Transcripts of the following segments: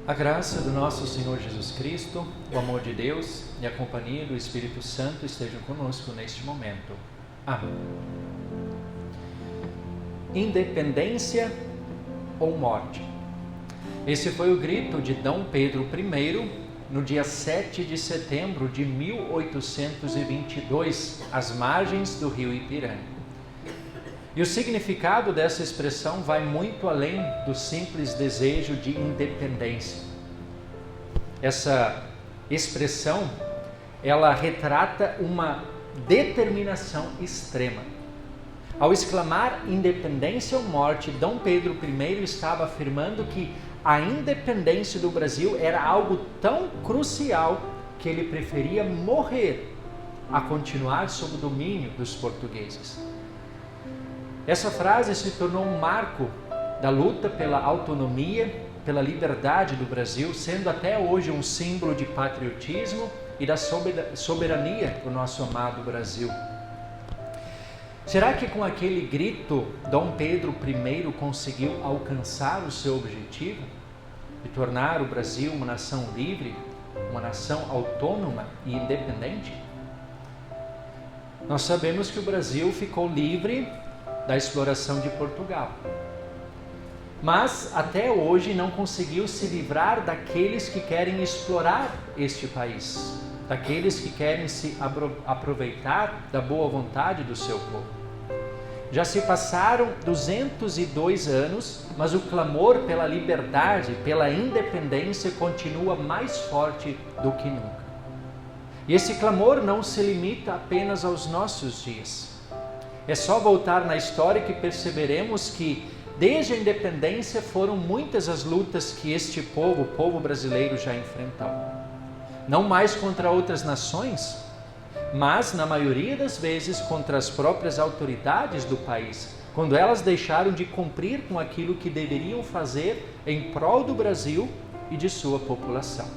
A graça do nosso Senhor Jesus Cristo, o amor de Deus e a companhia do Espírito Santo estejam conosco neste momento. Amém. Independência ou morte? Esse foi o grito de Dom Pedro I no dia 7 de setembro de 1822, às margens do rio Ipiranga. E o significado dessa expressão vai muito além do simples desejo de independência. Essa expressão, ela retrata uma determinação extrema. Ao exclamar independência ou morte, Dom Pedro I estava afirmando que a independência do Brasil era algo tão crucial que ele preferia morrer a continuar sob o domínio dos portugueses. Essa frase se tornou um marco da luta pela autonomia, pela liberdade do Brasil, sendo até hoje um símbolo de patriotismo e da soberania do nosso amado Brasil. Será que com aquele grito Dom Pedro I conseguiu alcançar o seu objetivo de tornar o Brasil uma nação livre, uma nação autônoma e independente? Nós sabemos que o Brasil ficou livre da exploração de Portugal, mas até hoje não conseguiu se livrar daqueles que querem explorar este país, daqueles que querem se aproveitar da boa vontade do seu povo. Já se passaram 202 anos, mas o clamor pela liberdade, pela independência continua mais forte do que nunca. E esse clamor não se limita apenas aos nossos dias. É só voltar na história que perceberemos que, desde a independência, foram muitas as lutas que este povo, o povo brasileiro, já enfrentou. Não mais contra outras nações, mas, na maioria das vezes, contra as próprias autoridades do país, quando elas deixaram de cumprir com aquilo que deveriam fazer em prol do Brasil e de sua população.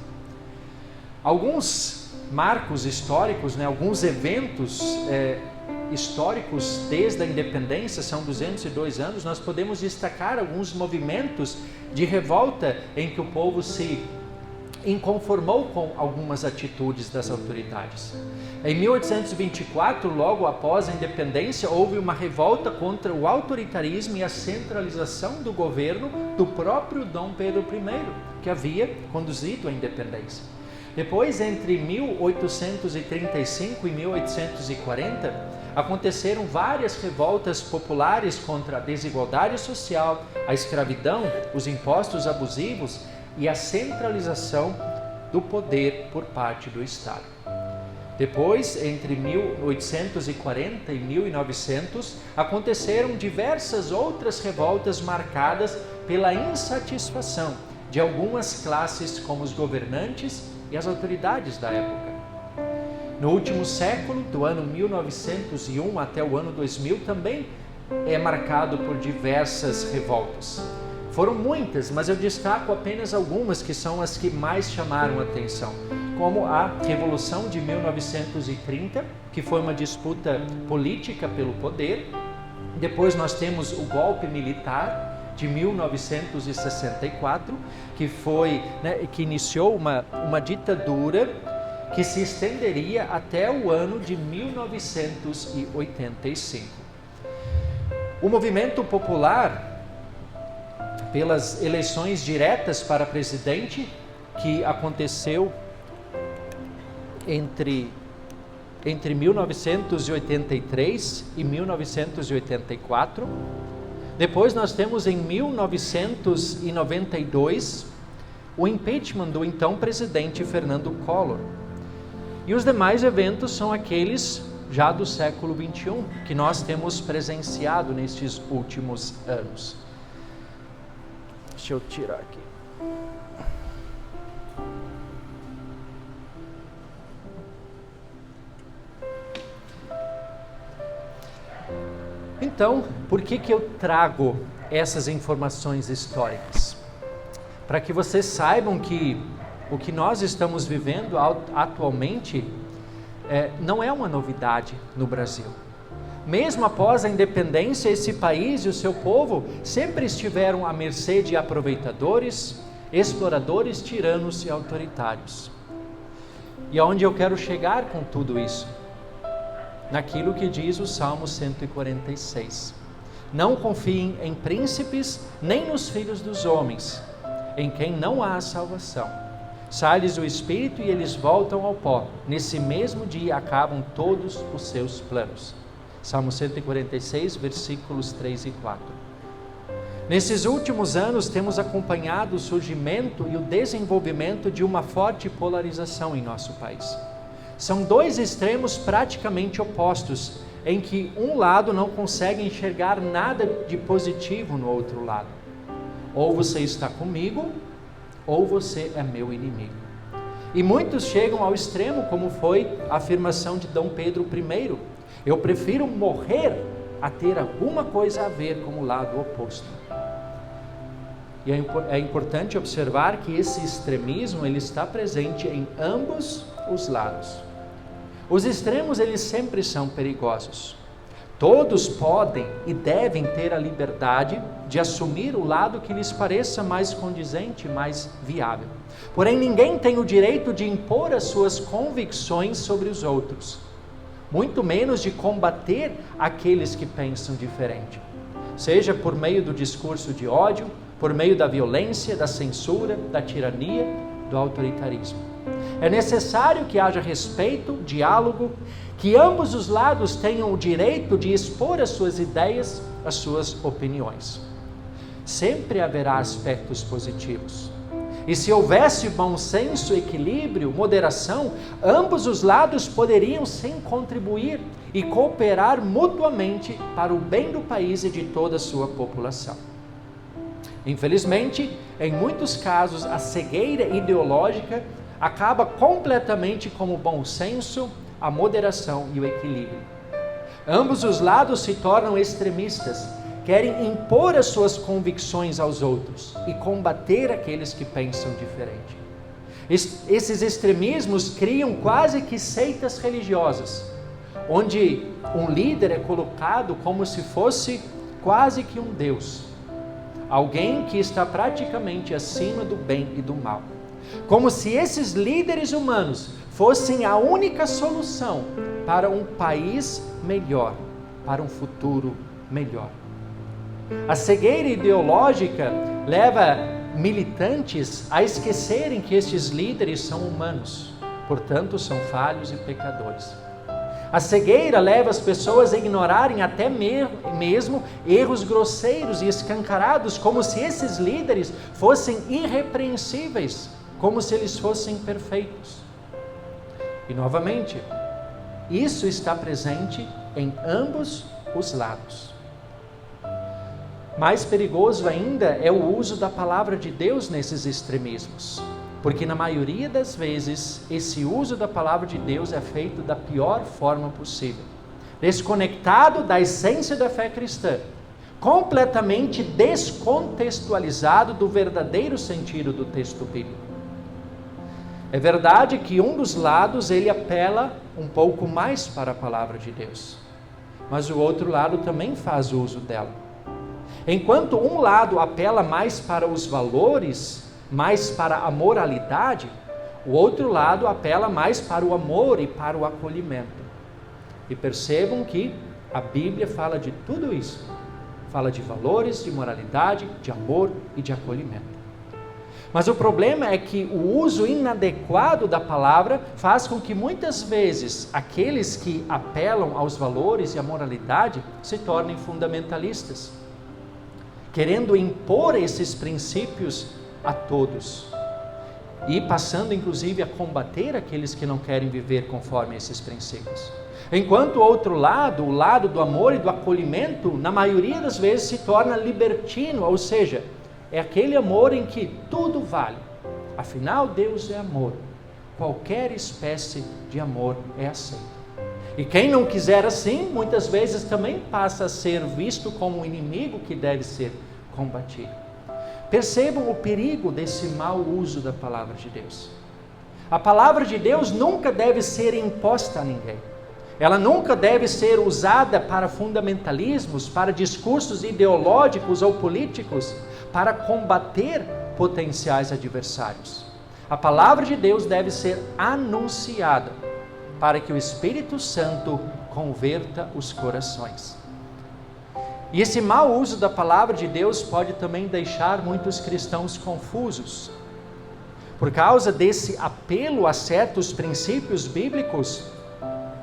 Alguns marcos históricos, alguns eventos históricos desde a independência, são 202 anos, nós podemos destacar alguns movimentos de revolta em que o povo se inconformou com algumas atitudes das autoridades. Em 1824, logo após a independência, houve uma revolta contra o autoritarismo e a centralização do governo do próprio Dom Pedro I, que havia conduzido a independência. Depois, entre 1835 e 1840, aconteceram várias revoltas populares contra a desigualdade social, a escravidão, os impostos abusivos e a centralização do poder por parte do Estado. Depois, entre 1840 e 1900, aconteceram diversas outras revoltas marcadas pela insatisfação de algumas classes como os governantes e as autoridades da época. No último século, do ano 1901 até o ano 2000, também é marcado por diversas revoltas. Foram muitas, mas eu destaco apenas algumas que são as que mais chamaram a atenção, como a Revolução de 1930, que foi uma disputa política pelo poder. Depois nós temos o golpe militar de 1964, que iniciou uma ditadura que se estenderia até o ano de 1985. O movimento popular pelas eleições diretas para presidente, que aconteceu entre 1983 e 1984. Depois nós temos em 1992 o impeachment do então presidente Fernando Collor. E os demais eventos são aqueles já do século XXI, que nós temos presenciado nestes últimos anos. Deixa eu tirar aqui. Então, por que eu trago essas informações históricas? Para que vocês saibam que o que nós estamos vivendo atualmente não é uma novidade no Brasil. Mesmo após a independência, esse país e o seu povo sempre estiveram à mercê de aproveitadores exploradores, tiranos e autoritários. E aonde eu quero chegar com tudo isso? Naquilo que diz o Salmo 146. Não confiem em príncipes, nem nos filhos dos homens, em quem não há salvação. Sai-lhes o espírito e eles voltam ao pó. Nesse mesmo dia acabam todos os seus planos. Salmo 146, versículos 3 e 4. Nesses últimos anos temos acompanhado o surgimento e o desenvolvimento de uma forte polarização em nosso país. São dois extremos praticamente opostos, em que um lado não consegue enxergar nada de positivo no outro lado. Ou você está comigo, ou você é meu inimigo. E muitos chegam ao extremo, como foi a afirmação de Dom Pedro I. Eu prefiro morrer a ter alguma coisa a ver com o lado oposto. E é importante observar que esse extremismo ele está presente em ambos os lados. Os extremos eles sempre são perigosos. Todos podem e devem ter a liberdade de assumir o lado que lhes pareça mais condizente, mais viável. Porém, ninguém tem o direito de impor as suas convicções sobre os outros, muito menos de combater aqueles que pensam diferente, seja por meio do discurso de ódio, por meio da violência, da censura, da tirania, do autoritarismo. É necessário que haja respeito, diálogo, que ambos os lados tenham o direito de expor as suas ideias, as suas opiniões. Sempre haverá aspectos positivos. E se houvesse bom senso, equilíbrio, moderação, ambos os lados poderiam sim contribuir e cooperar mutuamente para o bem do país e de toda a sua população. Infelizmente, em muitos casos, a cegueira ideológica acaba completamente com o bom senso, a moderação e o equilíbrio. Ambos os lados se tornam extremistas, querem impor as suas convicções aos outros e combater aqueles que pensam diferente. Esses extremismos criam quase que seitas religiosas, onde um líder é colocado como se fosse quase que um Deus, alguém que está praticamente acima do bem e do mal. Como se esses líderes humanos fossem a única solução para um país melhor, para um futuro melhor. A cegueira ideológica leva militantes a esquecerem que estes líderes são humanos, portanto são falhos e pecadores. A cegueira leva as pessoas a ignorarem até mesmo erros grosseiros e escancarados, como se esses líderes fossem irrepreensíveis, como se eles fossem perfeitos. E novamente, isso está presente em ambos os lados. Mais perigoso ainda é o uso da palavra de Deus nesses extremismos, porque na maioria das vezes esse uso da palavra de Deus é feito da pior forma possível, desconectado da essência da fé cristã, completamente descontextualizado do verdadeiro sentido do texto bíblico. É verdade que um dos lados ele apela um pouco mais para a palavra de Deus, mas o outro lado também faz uso dela. Enquanto um lado apela mais para os valores, mais para a moralidade, o outro lado apela mais para o amor e para o acolhimento. E percebam que a Bíblia fala de tudo isso. Fala de valores, de moralidade, de amor e de acolhimento. Mas o problema é que o uso inadequado da palavra faz com que muitas vezes aqueles que apelam aos valores e à moralidade se tornem fundamentalistas, querendo impor esses princípios a todos e passando inclusive a combater aqueles que não querem viver conforme esses princípios. Enquanto o outro lado, o lado do amor e do acolhimento, na maioria das vezes se torna libertino, ou seja, é aquele amor em que tudo vale. Afinal, Deus é amor. Qualquer espécie de amor é aceita. E quem não quiser assim, muitas vezes também passa a ser visto como um inimigo que deve ser combatido. Percebam o perigo desse mau uso da palavra de Deus. A palavra de Deus nunca deve ser imposta a ninguém. Ela nunca deve ser usada para fundamentalismos, para discursos ideológicos ou políticos, para combater potenciais adversários. A palavra de Deus deve ser anunciada para que o Espírito Santo converta os corações. E esse mau uso da palavra de Deus pode também deixar muitos cristãos confusos. Por causa desse apelo a certos princípios bíblicos,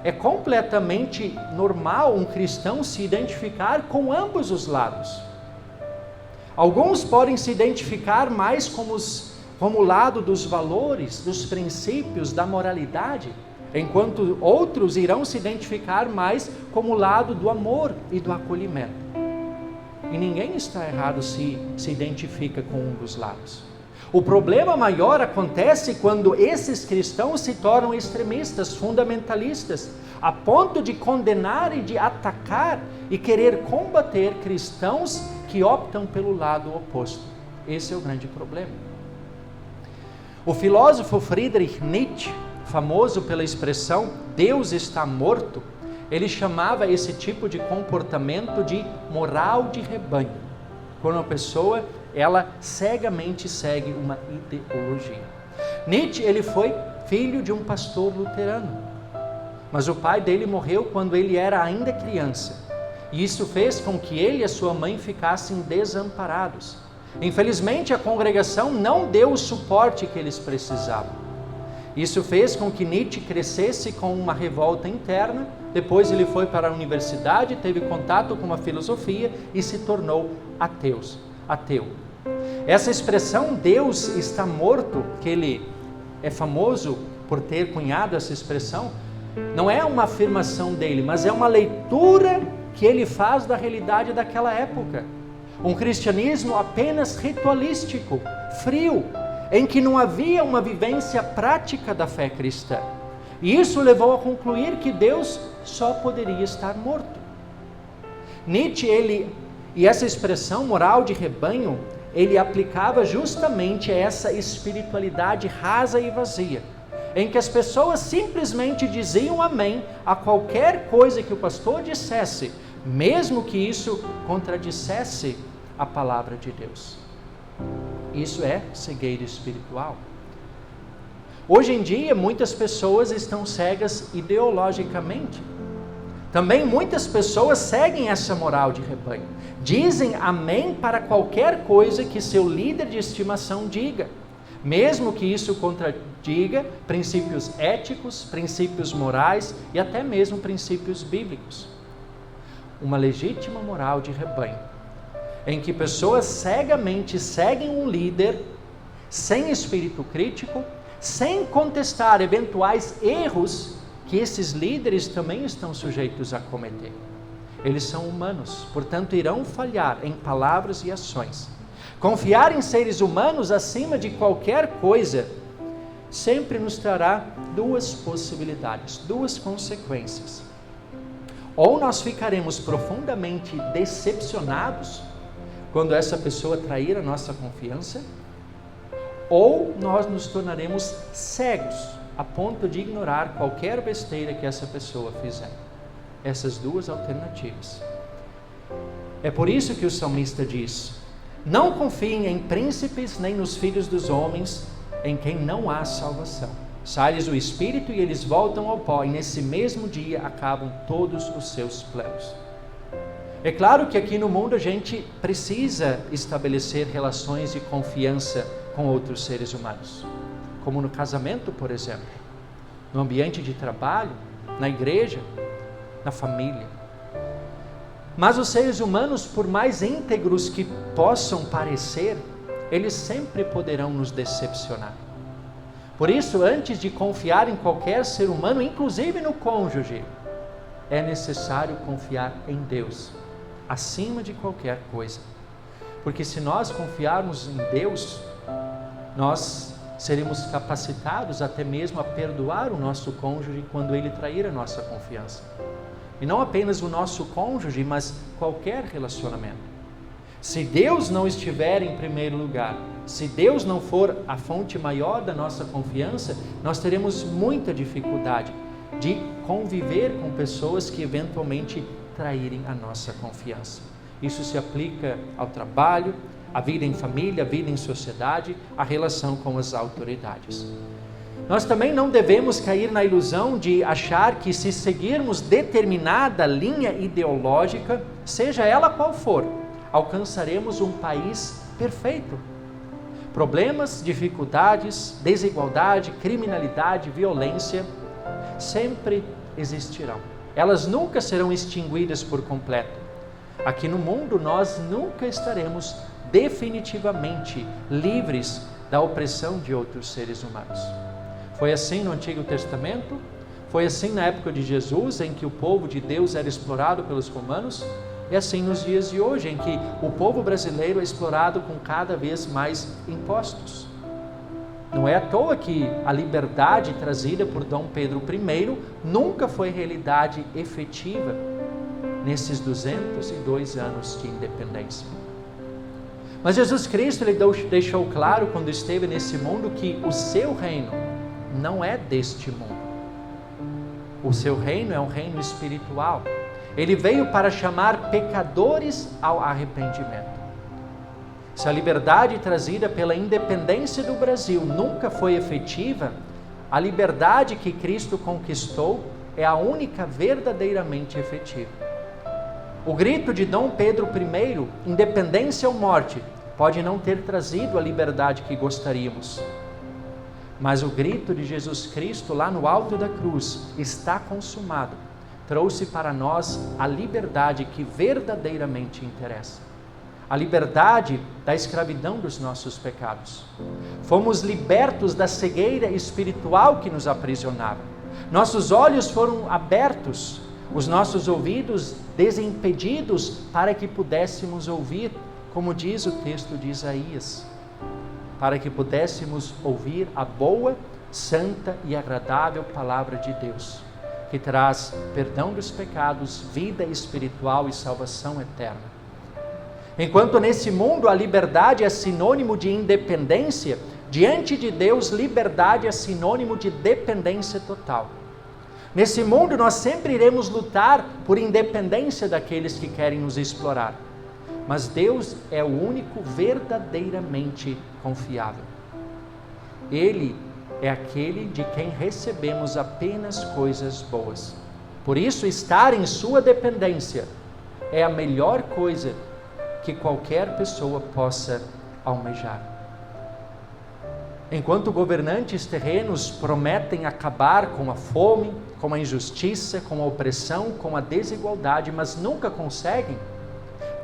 é completamente normal um cristão se identificar com ambos os lados. Alguns podem se identificar mais como o lado dos valores, dos princípios, da moralidade, enquanto outros irão se identificar mais como o lado do amor e do acolhimento. E ninguém está errado se identifica com um dos lados. O problema maior acontece quando esses cristãos se tornam extremistas, fundamentalistas, a ponto de condenar e de atacar e querer combater cristãos que optam pelo lado oposto. Esse é o grande problema. O filósofo Friedrich Nietzsche, famoso pela expressão Deus está morto, ele chamava esse tipo de comportamento de moral de rebanho, quando uma pessoa ela cegamente segue uma ideologia. Nietzsche ele foi filho de um pastor luterano, mas o pai dele morreu quando ele era ainda criança, e isso fez com que ele e a sua mãe ficassem desamparados. Infelizmente a congregação não deu o suporte que eles precisavam. Isso fez com que Nietzsche crescesse com uma revolta interna. Depois ele foi para a universidade, teve contato com a filosofia e se tornou ateu. Essa expressão Deus está morto, que ele é famoso por ter cunhado essa expressão, não é uma afirmação dele, mas é uma leitura que ele faz da realidade daquela época. Um cristianismo apenas ritualístico, frio, em que não havia uma vivência prática da fé cristã. E isso levou a concluir que Deus só poderia estar morto. Nietzsche, e essa expressão moral de rebanho, ele aplicava justamente essa espiritualidade rasa e vazia, em que as pessoas simplesmente diziam amém a qualquer coisa que o pastor dissesse, mesmo que isso contradissesse a palavra de Deus. Isso é cegueira espiritual. Hoje em dia, muitas pessoas estão cegas ideologicamente. Também muitas pessoas seguem essa moral de rebanho. Dizem amém para qualquer coisa que seu líder de estimação diga, mesmo que isso contradiga princípios éticos, princípios morais e até mesmo princípios bíblicos. Uma legítima moral de rebanho, em que pessoas cegamente seguem um líder, sem espírito crítico, sem contestar eventuais erros que esses líderes também estão sujeitos a cometer. Eles são humanos, portanto irão falhar em palavras e ações. Confiar em seres humanos acima de qualquer coisa sempre nos trará duas possibilidades, duas consequências. Ou nós ficaremos profundamente decepcionados quando essa pessoa trair a nossa confiança, ou nós nos tornaremos cegos a ponto de ignorar qualquer besteira que essa pessoa fizer. Essas duas alternativas. É por isso que o salmista diz: não confiem em príncipes nem nos filhos dos homens, em quem não há salvação. Sai-lhes o espírito e eles voltam ao pó, e nesse mesmo dia acabam todos os seus planos. É claro que aqui no mundo a gente precisa estabelecer relações de confiança com outros seres humanos, como no casamento, por exemplo, no ambiente de trabalho, na igreja, na família. Mas os seres humanos, por mais íntegros que possam parecer, eles sempre poderão nos decepcionar. Por isso, antes de confiar em qualquer ser humano, inclusive no cônjuge, é necessário confiar em Deus, acima de qualquer coisa. Porque se nós confiarmos em Deus, nós seremos capacitados até mesmo a perdoar o nosso cônjuge quando ele trair a nossa confiança. E não apenas o nosso cônjuge, mas qualquer relacionamento. Se Deus não estiver em primeiro lugar, se Deus não for a fonte maior da nossa confiança, nós teremos muita dificuldade de conviver com pessoas que eventualmente traírem a nossa confiança. Isso se aplica ao trabalho, a vida em família, a vida em sociedade, a relação com as autoridades. Nós também não devemos cair na ilusão de achar que se seguirmos determinada linha ideológica, seja ela qual for, alcançaremos um país perfeito. Problemas, dificuldades, desigualdade, criminalidade, violência sempre existirão. Elas nunca serão extinguidas por completo. Aqui no mundo nós nunca estaremos definitivamente livres da opressão de outros seres humanos. Foi assim no Antigo Testamento, foi assim na época de Jesus, em que o povo de Deus era explorado pelos romanos, e assim nos dias de hoje, em que o povo brasileiro é explorado com cada vez mais impostos. Não é à toa que a liberdade trazida por Dom Pedro I nunca foi realidade efetiva nesses 202 anos de independência. Mas Jesus Cristo ele deixou claro quando esteve nesse mundo que o seu reino não é deste mundo. O seu reino é um reino espiritual. Ele veio para chamar pecadores ao arrependimento. Se a liberdade trazida pela independência do Brasil nunca foi efetiva, a liberdade que Cristo conquistou é a única verdadeiramente efetiva. O grito de Dom Pedro I, independência ou morte, pode não ter trazido a liberdade que gostaríamos. Mas o grito de Jesus Cristo lá no alto da cruz, está consumado, trouxe para nós a liberdade que verdadeiramente interessa. A liberdade da escravidão dos nossos pecados. Fomos libertos da cegueira espiritual que nos aprisionava. Nossos olhos foram abertos, os nossos ouvidos desimpedidos para que pudéssemos ouvir, como diz o texto de Isaías, para que pudéssemos ouvir a boa, santa e agradável palavra de Deus, que traz perdão dos pecados, vida espiritual e salvação eterna. Enquanto nesse mundo a liberdade é sinônimo de independência, diante de Deus, liberdade é sinônimo de dependência total. Nesse mundo nós sempre iremos lutar por independência daqueles que querem nos explorar. Mas Deus é o único verdadeiramente confiável. Ele é aquele de quem recebemos apenas coisas boas. Por isso, estar em sua dependência é a melhor coisa que qualquer pessoa possa almejar. Enquanto governantes terrenos prometem acabar com a fome, com a injustiça, com a opressão, com a desigualdade, mas nunca conseguem,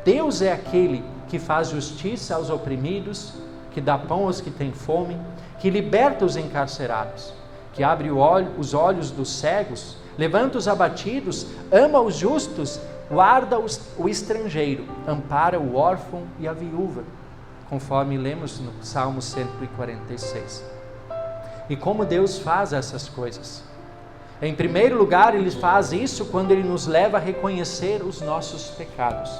Deus é aquele que faz justiça aos oprimidos, que dá pão aos que têm fome, que liberta os encarcerados, que abre os olhos dos cegos, levanta os abatidos, ama os justos, guarda o estrangeiro, ampara o órfão e a viúva, conforme lemos no Salmo 146. E como Deus faz essas coisas? Em primeiro lugar, Ele faz isso quando Ele nos leva a reconhecer os nossos pecados.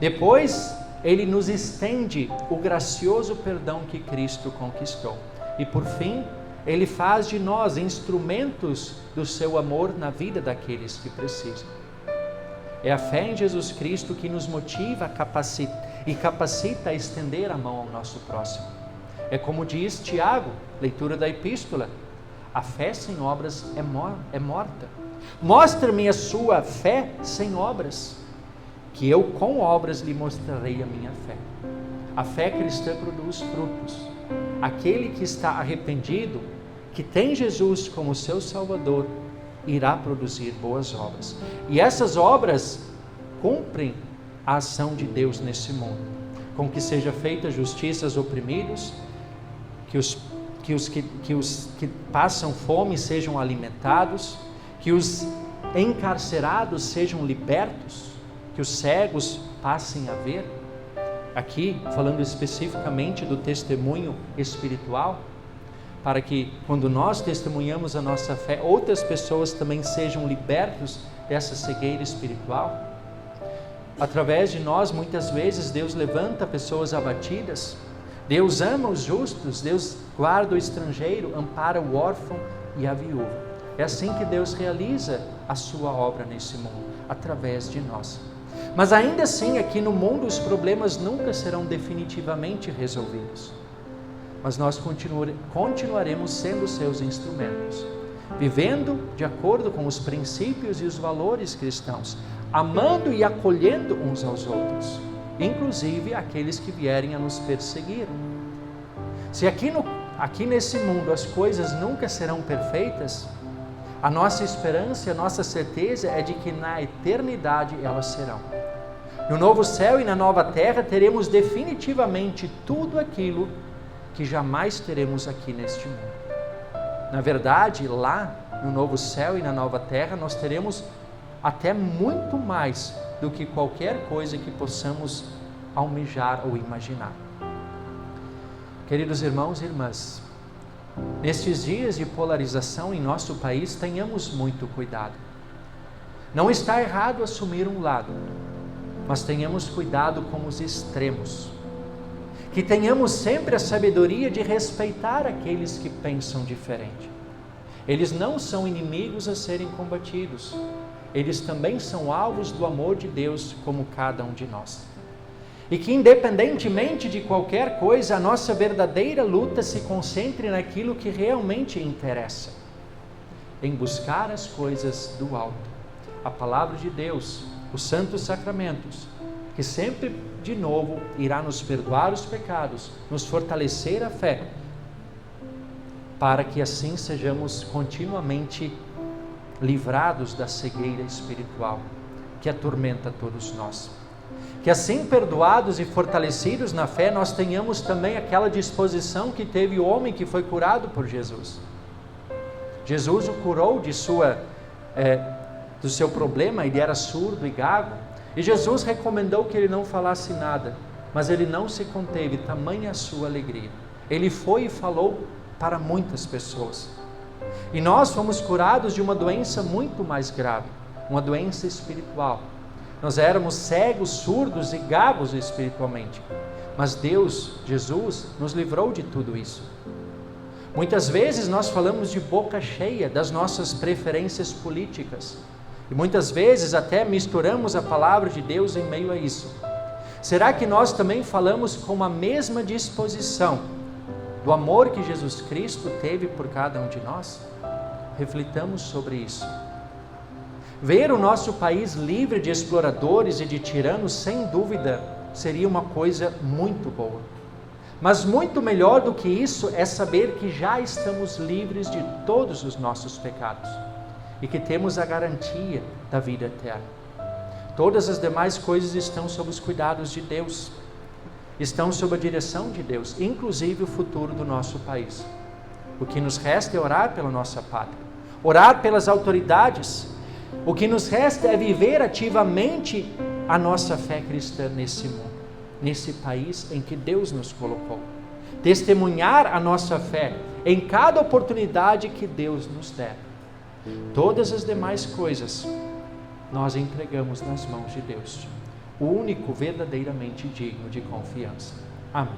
Depois, Ele nos estende o gracioso perdão que Cristo conquistou. E por fim, Ele faz de nós instrumentos do seu amor na vida daqueles que precisam. É a fé em Jesus Cristo que nos motiva e capacita a estender a mão ao nosso próximo. É como diz Tiago, leitura da epístola, a fé sem obras é morta. Mostra-me a sua fé sem obras, que eu com obras lhe mostrarei a minha fé. A fé cristã produz frutos. Aquele que está arrependido, que tem Jesus como seu Salvador, irá produzir boas obras. E essas obras cumprem a ação de Deus nesse mundo, com que seja feita justiça aos oprimidos, que os que passam fome sejam alimentados, que os encarcerados sejam libertos, que os cegos passem a ver. Aqui, falando especificamente do testemunho espiritual, para que quando nós testemunhamos a nossa fé, outras pessoas também sejam libertos dessa cegueira espiritual. Através de nós, muitas vezes, Deus levanta pessoas abatidas, Deus ama os justos, Deus guarda o estrangeiro, ampara o órfão e a viúva. É assim que Deus realiza a sua obra nesse mundo, através de nós. Mas ainda assim, aqui no mundo, os problemas nunca serão definitivamente resolvidos. Mas nós continuaremos sendo seus instrumentos, vivendo de acordo com os princípios e os valores cristãos, amando e acolhendo uns aos outros, inclusive aqueles que vierem a nos perseguir. Se aqui nesse mundo as coisas nunca serão perfeitas, a nossa esperança e a nossa certeza é de que na eternidade elas serão. No novo céu e na nova terra teremos definitivamente tudo aquilo que jamais teremos aqui neste mundo. Na verdade, lá no novo céu e na nova terra, nós teremos até muito mais do que qualquer coisa que possamos almejar ou imaginar. Queridos irmãos e irmãs, nestes dias de polarização em nosso país, tenhamos muito cuidado. Não está errado assumir um lado, mas tenhamos cuidado com os extremos. Que tenhamos sempre a sabedoria de respeitar aqueles que pensam diferente. Eles não são inimigos a serem combatidos. Eles também são alvos do amor de Deus, como cada um de nós. E que independentemente de qualquer coisa, a nossa verdadeira luta se concentre naquilo que realmente interessa. Em buscar as coisas do alto. A palavra de Deus, os santos sacramentos, que sempre de novo irá nos perdoar os pecados, nos fortalecer a fé, para que assim sejamos continuamente livrados da cegueira espiritual que atormenta todos nós. Que assim, perdoados e fortalecidos na fé, nós tenhamos também aquela disposição que teve o homem que foi curado por Jesus. Jesus o curou do seu problema, ele era surdo e gago, e Jesus recomendou que ele não falasse nada, mas ele não se conteve, tamanha a sua alegria. Ele foi e falou para muitas pessoas. E nós fomos curados de uma doença muito mais grave, uma doença espiritual. Nós éramos cegos, surdos e gagos espiritualmente, mas Deus, Jesus, nos livrou de tudo isso. Muitas vezes nós falamos de boca cheia das nossas preferências políticas, e muitas vezes até misturamos a palavra de Deus em meio a isso. Será que nós também falamos com a mesma disposição do amor que Jesus Cristo teve por cada um de nós? Reflitamos sobre isso. Ver o nosso país livre de exploradores e de tiranos, sem dúvida, seria uma coisa muito boa. Mas muito melhor do que isso é saber que já estamos livres de todos os nossos pecados e que temos a garantia da vida eterna. Todas as demais coisas estão sob os cuidados de Deus, estão sob a direção de Deus, inclusive o futuro do nosso país. O que nos resta é orar pela nossa pátria, orar pelas autoridades. O que nos resta é viver ativamente a nossa fé cristã nesse mundo, nesse país em que Deus nos colocou. Testemunhar a nossa fé em cada oportunidade que Deus nos der. Todas as demais coisas nós entregamos nas mãos de Deus, o único verdadeiramente digno de confiança. Amém.